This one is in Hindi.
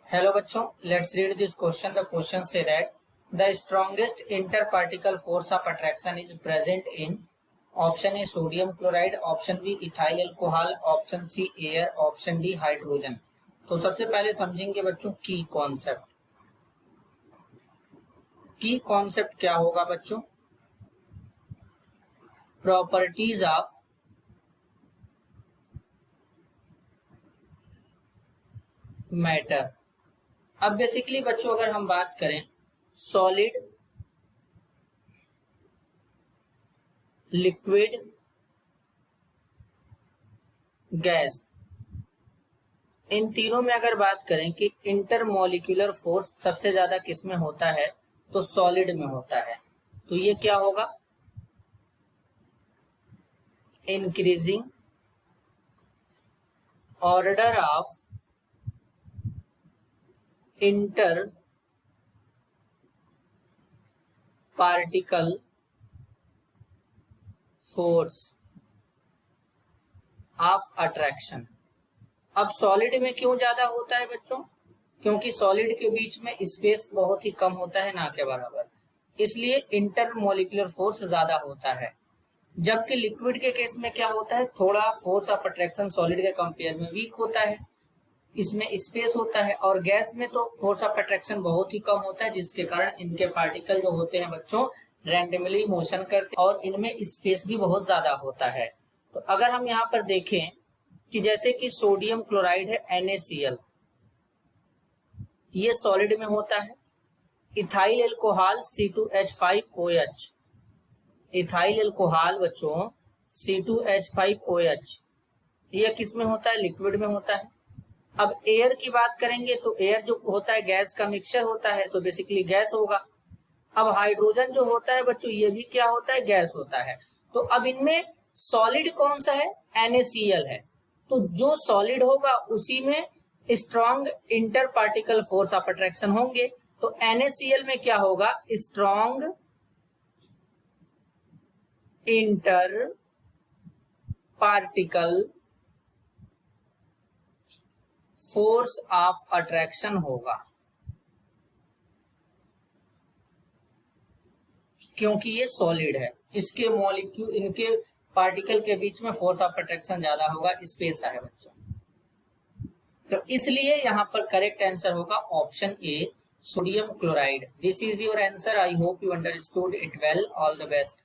Hello बच्चों, let's read this question. The question say that the strongest interparticle force of attraction is present in option A sodium chloride, option B ethyl alcohol, option C air, option D hydrogen. तो सबसे पहले समझेंगे बच्चों की कॉन्सेप्ट. की कॉन्सेप्ट क्या होगा बच्चों? Properties of matter. अब बेसिकली बच्चों अगर हम बात करें सॉलिड, लिक्विड, गैस, इन तीनों में अगर बात करें कि इंटरमोलिक्यूलर फोर्स सबसे ज्यादा किस में होता है तो सॉलिड में होता है. तो ये क्या होगा? Increasing order of inter particle force of attraction. अब सॉलिड में क्यों ज्यादा होता है बच्चों? क्योंकि सॉलिड के बीच में स्पेस बहुत ही कम होता है, ना के बराबर, इसलिए इंटरमोलिक्यूलर फोर्स ज्यादा होता है. जबकि लिक्विड के केस में क्या होता है, थोड़ा फोर्स ऑफ अट्रैक्शन सॉलिड के कंपेयर में वीक होता है, इसमें स्पेस होता है. और गैस में तो फोर्स ऑफ अट्रैक्शन बहुत ही कम होता है, जिसके कारण इनके पार्टिकल जो होते हैं बच्चों रैंडमली मोशन करते हैं और इनमें स्पेस भी बहुत ज्यादा होता है. तो अगर हम यहाँ पर देखें कि जैसे कि सोडियम क्लोराइड है NaCl, ये सॉलिड में होता है. Ethyl alcohol C2H5OH, ethyl alcohol बच्चों C2H5OH, ये किस में होता है? लिक्विड में होता है. अब एयर की बात करेंगे तो एयर जो होता है गैस का मिक्सचर होता है, तो बेसिकली गैस होगा. अब हाइड्रोजन जो होता है बच्चों, ये भी क्या होता है? गैस होता है. तो अब इनमें सॉलिड कौन सा है? NaCl है. तो जो सॉलिड होगा उसी में strong inter particle force of attraction होंगे. तो NaCl में क्या होगा? Strong inter particle force of attraction होगा, क्योंकि ये सॉलिड है. इसके मॉलिक्यूल, इनके पार्टिकल के बीच में फोर्स ऑफ अट्रैक्शन ज्यादा होगा, स्पेस है बच्चों. तो इसलिए यहां पर करेक्ट आंसर होगा option A sodium chloride. This is your answer. I hope you understood it well. All the best.